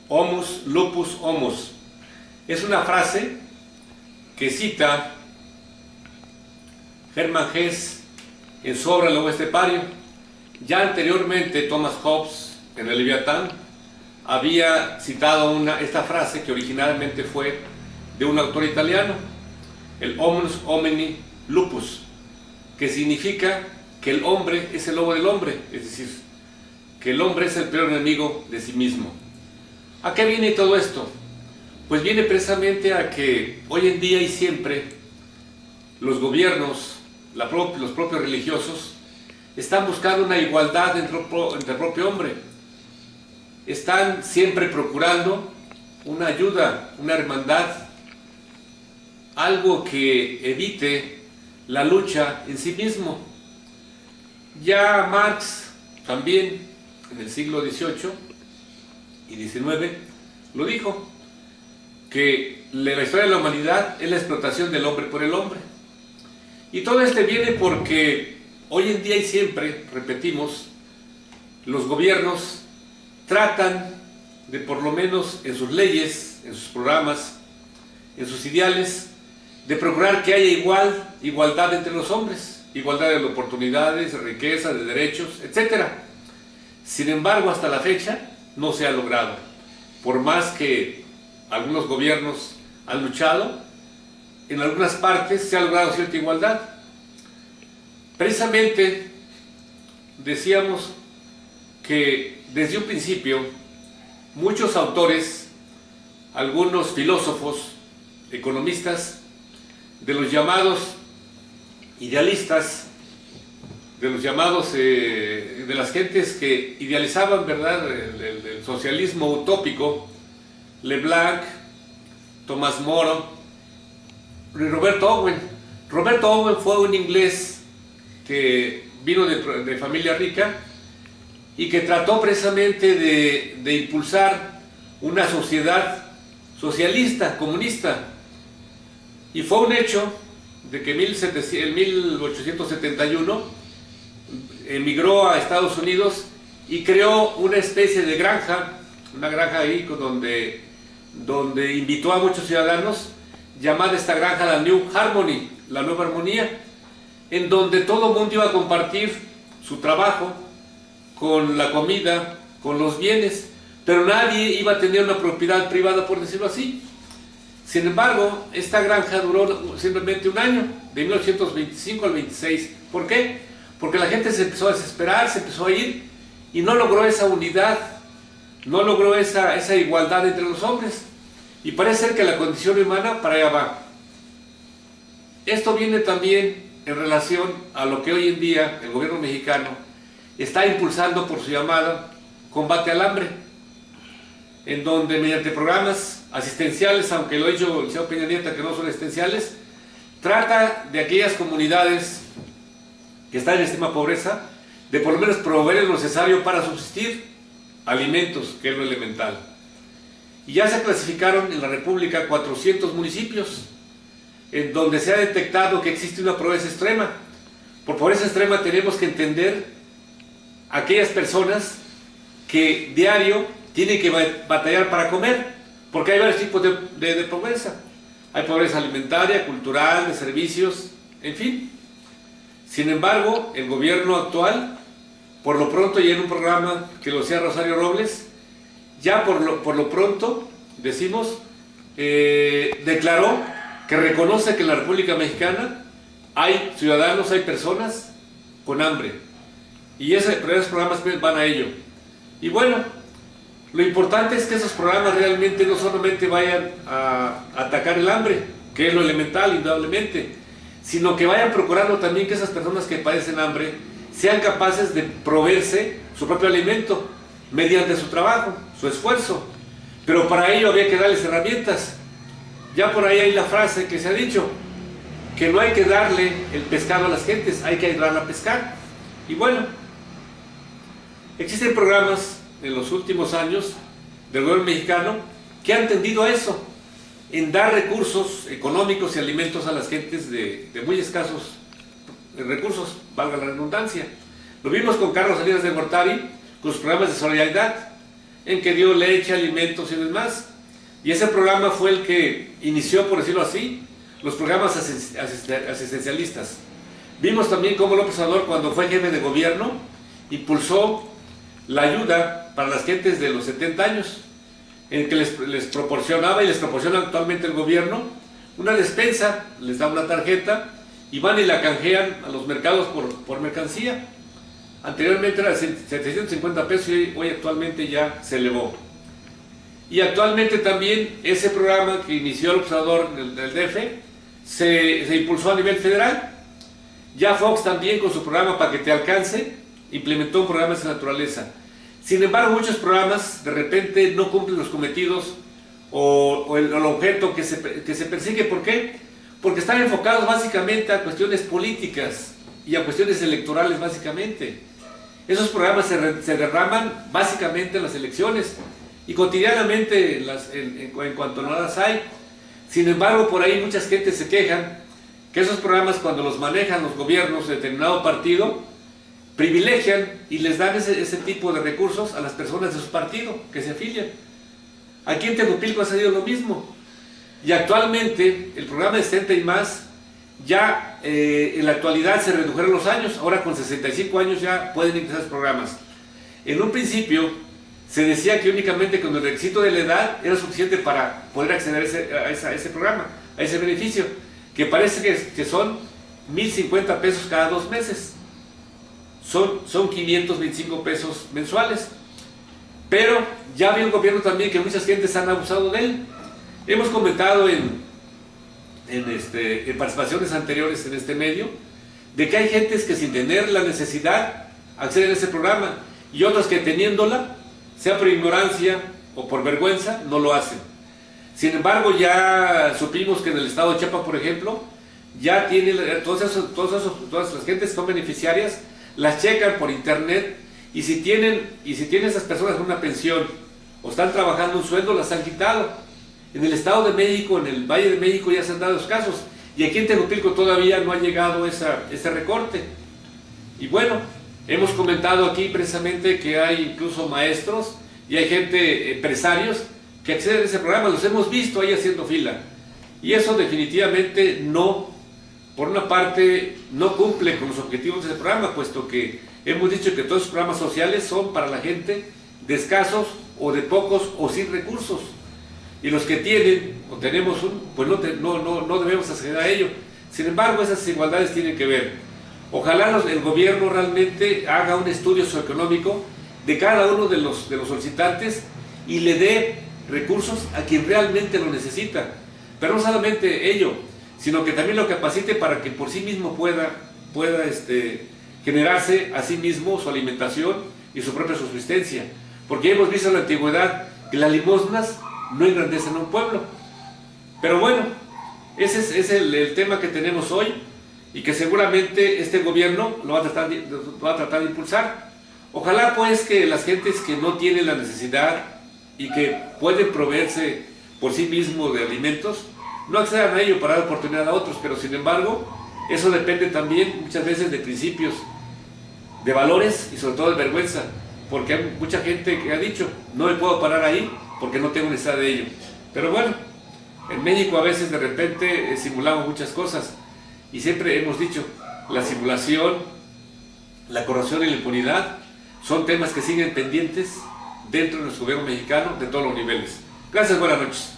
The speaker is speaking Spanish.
Homus lupus homus. Es una frase que cita Hermann Hesse en su obra El lobo estepario. Ya anteriormente Thomas Hobbes, en el Leviatán, había citado esta frase que originalmente fue de un autor italiano, el homus homini lupus, que significa que el hombre es el lobo del hombre, es decir, que el hombre es el peor enemigo de sí mismo. ¿A qué viene todo esto? Pues viene precisamente a que hoy en día y siempre los gobiernos, los propios religiosos, están buscando una igualdad entre el propio hombre. Están siempre procurando una ayuda, una hermandad, algo que evite la lucha en sí mismo. Ya Marx también en el siglo XVIII y XIX lo dijo, que la historia de la humanidad es la explotación del hombre por el hombre. Y todo esto viene porque hoy en día y siempre, repetimos, los gobiernos tratan de, por lo menos en sus leyes, en sus programas, en sus ideales, de procurar que haya igualdad entre los hombres, igualdad de oportunidades, de riqueza, de derechos, etc. Sin embargo, hasta la fecha no se ha logrado. Por más que algunos gobiernos han luchado, en algunas partes se ha logrado cierta igualdad. Precisamente decíamos que desde un principio muchos autores, algunos filósofos, economistas, de los llamados idealistas, de los llamados, de las gentes que idealizaban, ¿verdad?, el socialismo utópico, Leblanc, Tomás Moro, y Roberto Owen. Roberto Owen fue un inglés que vino de familia rica y que trató precisamente de impulsar una sociedad socialista, comunista. Y fue un hecho de que en 1871 emigró a Estados Unidos y creó una especie de granja, una granja ahí donde invitó a muchos ciudadanos, llamada esta granja la New Harmony, la nueva armonía, en donde todo el mundo iba a compartir su trabajo con la comida, con los bienes, pero nadie iba a tener una propiedad privada, por decirlo así. Sin embargo, esta granja duró simplemente un año, de 1825 al 26. ¿Por qué? Porque la gente se empezó a desesperar, se empezó a ir y no logró esa unidad, no logró esa igualdad entre los hombres. Y parece ser que la condición humana para allá va. Esto viene también en relación a lo que hoy en día el gobierno mexicano está impulsando por su llamada combate al hambre, en donde mediante programas asistenciales, aunque lo ha dicho el señor Peña Nieto que no son asistenciales, trata de aquellas comunidades que están en extrema pobreza, de por lo menos proveer lo necesario para subsistir, alimentos, que es lo elemental. Y ya se clasificaron en la República 400 municipios, en donde se ha detectado que existe una pobreza extrema. Por pobreza extrema tenemos que entender aquellas personas que diario tienen que batallar para comer, porque hay varios tipos de pobreza. Hay pobreza alimentaria, cultural, de servicios, en fin. Sin embargo, el gobierno actual, por lo pronto, y en un programa que lo hacía Rosario Robles, ya por lo pronto, decimos, declaró que reconoce que en la República Mexicana hay ciudadanos, hay personas con hambre. Y esos programas van a ello. Y bueno, lo importante es que esos programas realmente no solamente vayan a atacar el hambre, que es lo elemental, indudablemente, sino que vayan procurando también que esas personas que padecen hambre sean capaces de proveerse su propio alimento mediante su trabajo, su esfuerzo. Pero para ello había que darles herramientas. Ya por ahí hay la frase que se ha dicho, que no hay que darle el pescado a las gentes, hay que ayudarla a pescar. Y bueno, existen programas en los últimos años del gobierno mexicano que han tendido a eso, en dar recursos económicos y alimentos a las gentes de muy escasos recursos, valga la redundancia. Lo vimos con Carlos Salinas de Gortari, con los programas de solidaridad, en que dio leche, alimentos y demás. Y ese programa fue el que inició, por decirlo así, los programas asistencialistas. Vimos también cómo López Obrador, cuando fue jefe de gobierno, impulsó la ayuda para las gentes de los 70 años, en que les proporcionaba y les proporciona actualmente el gobierno una despensa, les da una tarjeta y van y la canjean a los mercados por mercancía. Anteriormente era 750 pesos y hoy actualmente ya se elevó. Y actualmente también ese programa que inició el observador del DF se impulsó a nivel federal. Ya Fox también, con su programa Para que te alcance, implementó un programa de esa naturaleza. Sin embargo, muchos programas de repente no cumplen los cometidos o el objeto que se persigue. ¿Por qué? Porque están enfocados básicamente a cuestiones políticas y a cuestiones electorales básicamente. Esos programas se derraman básicamente en las elecciones y cotidianamente en cuanto no las hay. Sin embargo, por ahí muchas gentes se quejan que esos programas, cuando los manejan los gobiernos de determinado partido, privilegian y les dan ese tipo de recursos a las personas de su partido que se afilian. Aquí en Tejupilco ha salido lo mismo. Y actualmente el programa de 60 y más, ya en la actualidad se redujeron los años. Ahora con 65 años ya pueden ingresar los programas. En un principio se decía que únicamente con el requisito de la edad era suficiente para poder acceder a ese programa, a ese beneficio, que parece que son 1,050 pesos cada 2 meses. Son 525 pesos mensuales. Pero ya vio el gobierno también que muchas gentes han abusado de él. Hemos comentado en participaciones anteriores en este medio de que hay gentes que sin tener la necesidad acceden a ese programa y otros que teniéndola, sea por ignorancia o por vergüenza, no lo hacen. Sin embargo, ya supimos que en el estado de Chiapas, por ejemplo, ya tiene todas las gentes que son beneficiarias, las checan por internet y si tienen esas personas una pensión o están trabajando un sueldo, las han quitado. En el Estado de México, en el Valle de México ya se han dado los casos y aquí en Tejupilco todavía no ha llegado ese recorte. Y bueno, hemos comentado aquí precisamente que hay incluso maestros y hay gente, empresarios, que acceden a ese programa, los hemos visto ahí haciendo fila. Y eso definitivamente no, por una parte, no cumple con los objetivos de ese programa, puesto que hemos dicho que todos los programas sociales son para la gente de escasos o de pocos o sin recursos. Y los que tienen o tenemos pues no debemos acceder a ello. Sin embargo, esas desigualdades tienen que ver. Ojalá el gobierno realmente haga un estudio socioeconómico de cada uno de los solicitantes y le dé recursos a quien realmente lo necesita. Pero no solamente ello, sino que también lo capacite para que por sí mismo pueda generarse a sí mismo su alimentación y su propia subsistencia. Porque hemos visto en la antigüedad que las limosnas no engrandecen a un pueblo. Pero bueno, ese es el tema que tenemos hoy y que seguramente este gobierno lo va a tratar de impulsar. Ojalá pues que las gentes que no tienen la necesidad y que pueden proveerse por sí mismos de alimentos, no accedan a ello para dar oportunidad a otros, pero sin embargo, eso depende también muchas veces de principios, de valores y sobre todo de vergüenza, porque hay mucha gente que ha dicho, no me puedo parar ahí porque no tengo necesidad de ello. Pero bueno, en México a veces de repente simulamos muchas cosas y siempre hemos dicho, la simulación, la corrupción y la impunidad son temas que siguen pendientes dentro de nuestro gobierno mexicano de todos los niveles. Gracias, buenas noches.